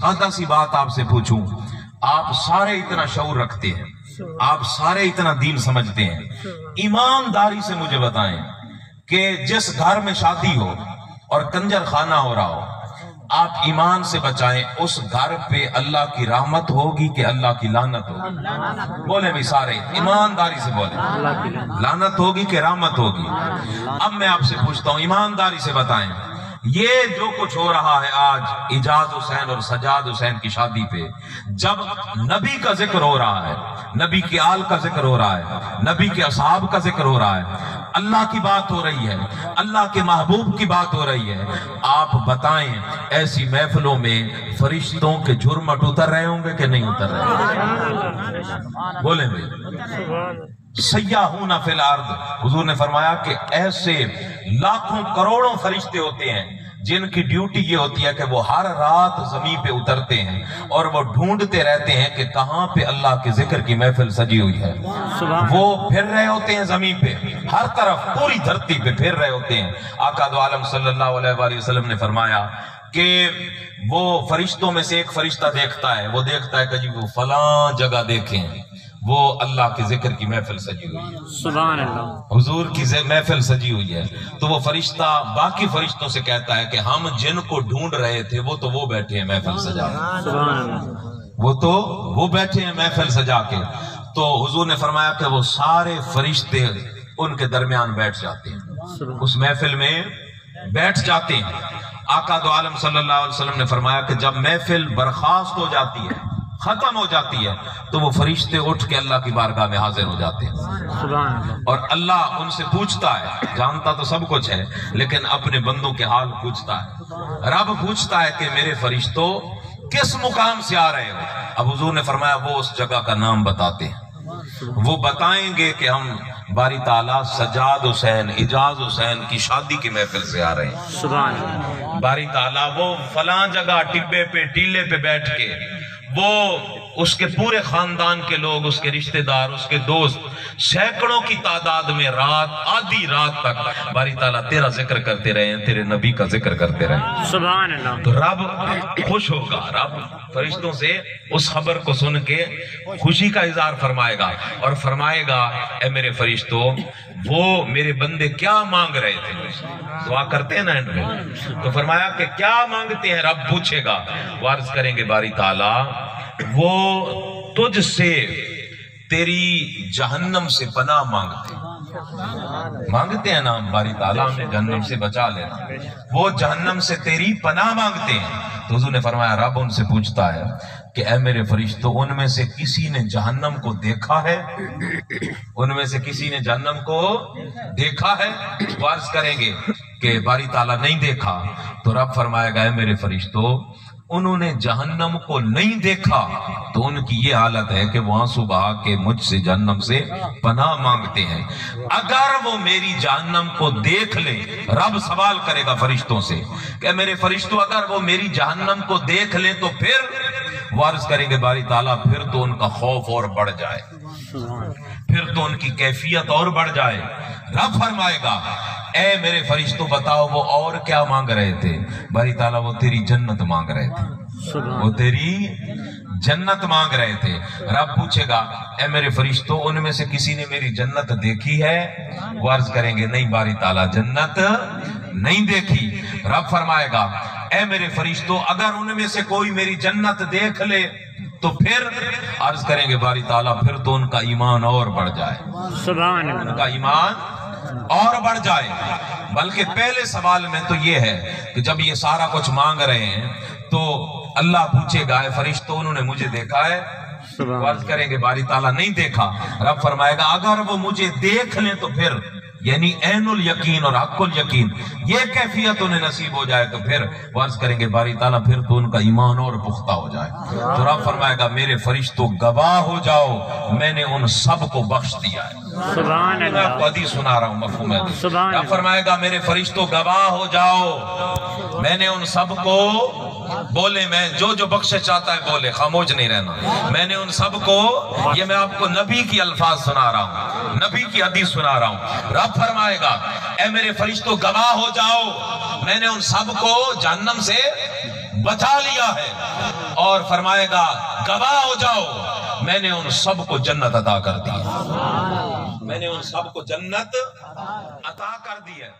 सादा सी बात आपसे पूछूं, आप सारे इतना शऊर रखते हैं, आप सारे इतना दीन समझते हैं, ईमानदारी से मुझे बताएं कि जिस घर में शादी हो और कंजर खाना हो रहा हो, आप ईमान से बचाएं, उस घर पे अल्लाह की रहमत होगी कि अल्लाह की लानत होगी? बोले भी सारे ईमानदारी से बोले, लानत होगी कि रहमत होगी? अब मैं आपसे पूछता हूं, ईमानदारी से बताएं, ये जो कुछ हो रहा है आज इजाज हुसैन और सजाद हुसैन की शादी पे, जब नबी का जिक्र हो रहा है, नबी के आल का जिक्र हो रहा है, नबी के असहाब का जिक्र हो रहा है, अल्लाह की बात हो रही है, अल्लाह के महबूब की बात हो रही है, आप बताएं ऐसी महफिलों में फरिश्तों के झुरमट उतर रहे होंगे कि नहीं उतर रहे? बोले भाई। सय्याहूना फिल अर्द, हुजूर ने फरमाया कि ऐसे लाखों करोड़ों फरिश्ते होते हैं जिनकी ड्यूटी ये होती है कि वो हर रात जमीन पे उतरते हैं और वो ढूंढते रहते हैं कि कहां पे अल्लाह के जिक्र की महफिल सजी हुई है। वो फिर रहे होते हैं जमीन पे, हर तरफ पूरी धरती पे फिर रहे होते हैं। आका दो आलम सल्लल्लाहु अलैहि वसल्लम ने फरमाया कि वो फरिश्तों में से एक फरिश्ता देखता है, वो देखता है कि जी वो फलां जगह देखें, वो अल्लाह के जिक्र की महफिल सजी हुई है, सुभान अल्लाह, हुजूर की महफिल सजी हुई है। तो वो फरिश्ता बाकी फरिश्तों से कहता है कि हम जिनको ढूंढ रहे थे वो तो वो बैठे हैं महफिल सजा के, वो तो वो बैठे हैं महफिल सजा के। तो हुजूर ने फरमाया कि वो सारे फरिश्ते उनके दरमियान बैठ जाते हैं, उस महफिल में बैठ जाते हैं। आका दो आलम सल्लल्लाहु अलैहि वसल्लम ने फरमाया कि जब महफिल बर्खास्त हो जाती है, खत्म हो जाती है, तो वो फरिश्ते उठ के अल्लाह की बारगाह में हाजिर हो जाते हैं और अल्लाह उनसे पूछता है, जानता तो सब कुछ है लेकिन अपने बंदों के हाल पूछता है। रब पूछता है कि मेरे फरिश्तों किस मुकाम से आ रहे हो? अब हुजूर ने फरमाया वो उस जगह का नाम बताते हैं, वो बताएंगे कि हम बारी ताला सजाद हुसैन इजाज हुसैन की शादी की महफिल से आ रहे हैं। सुभान बारी ताला वो फलां जगह टिब्बे पे टीले पे बैठ के वो उसके पूरे खानदान के लोग, उसके रिश्तेदार, उसके दोस्त सैकड़ों की तादाद में रात आधी रात तक बारी ताला तेरा जिक्र करते रहे, तेरे नबी का जिक्र करते रहे। सुभान अल्लाह। तो रब खुश होगा, रब फरिश्तों से उस खबर को सुन के खुशी का इजहार फरमाएगा और फरमाएगा, ए मेरे फरिश्तों, वो मेरे बंदे क्या मांग रहे थे? दुआ करते हैं ना एंड में, तो फरमाया कि क्या मांगते हैं? रब पूछेगा, वार्ज करेंगे बारी ताला, वो तुझसे तेरी जहन्नम से पनाह मांगते हैं ना बारी ताला, हमें जहन्नम से बचा लेना, वो जहन्नम से तेरी पनाह मांगते हैं। तो हुजूर ने फरमाया, रब उनसे पूछता है कि ऐ मेरे फरिश्तों, उनमें से किसी ने जहन्नम को देखा है? उनमें से किसी ने जहन्नम को देखा है? वार्ज करेंगे कि बारी ताला नहीं देखा। तो रब फरमाएगा, ऐ मेरे फरिश्तों, उन्होंने जहन्नम को नहीं देखा तो उनकी ये हालत है कि वो आंसू बहा के मुझसे जहन्नम से पनाह मांगते हैं। अगर वो मेरी जहन्नम को देख ले, रब सवाल करेगा फरिश्तों से कि मेरे फरिश्तों, अगर वो मेरी जहन्नम को देख ले तो फिर वार्ज करेंगे बारी ताला, फिर तो उनका खौफ और बढ़ जाए, फिर तो उनकी कैफियत और बढ़ जाए। रब फरमाएगा, ऐ मेरे फरिश्तों बताओ वो और क्या मांग रहे थे? बारी ताला, वो तेरी जन्नत मांग रहे थे, वो तेरी जन्नत मांग रहे थे। रब पूछेगा, ऐ मेरे फरिश्तों, उनमें से किसी ने मेरी जन्नत देखी है? वार्ज करेंगे, नहीं बारी ताला, जन्नत नहीं देखी। रब फरमाएगा, ऐ मेरे फरिश्तों, अगर उनमें से कोई मेरी जन्नत देख ले तो फिर अर्ज करेंगे बारी ताला, फिर तो उनका ईमान और बढ़ जाए, उनका ईमान और बढ़ जाए। बल्कि पहले सवाल में तो ये है कि जब ये सारा कुछ मांग रहे हैं तो अल्लाह पूछेगा, फरिश्तों उन्होंने मुझे देखा है? अर्ज करेंगे बारी ताला, नहीं देखा। रब फरमाएगा, अगर वो मुझे देख लें तो फिर, यानी ऐनुल यकीन और हक्कुल यकीन, ये कैफियत उन्हें नसीब हो जाए तो फिर वर्ज करेंगे बारी ताला, फिर तो उनका ईमान और पुख्ता हो जाए। तो रब फरमाएगा, मेरे फरिश्तों गवाह हो जाओ, मैंने उन सब को बख्श दिया है। मैं आपको हदीस सुना रहा हूँ, मफ़हूम है? रब फरमाएगा, मेरे फरिश्तों गवाह हो जाओ, मैंने उन सब को, बोले मैं जो बख्शे चाहता है बोले, खामोश नहीं रहना, मैंने उन सब को, ये मैं आपको नबी की अल्फाज सुना रहा हूँ, नबी की हदीस सुना रहा हूँ। रब फरमाएगा, ऐ मेरे फरिश्तों गवाह हो जाओ, मैंने उन सब को जहन्नम से بچا لیا ہے، اور فرمائے گا گواہ ہو جاؤ میں نے ان سب کو جنت عطا کر دی ہے، میں نے ان سب کو جنت عطا کر دی ہے۔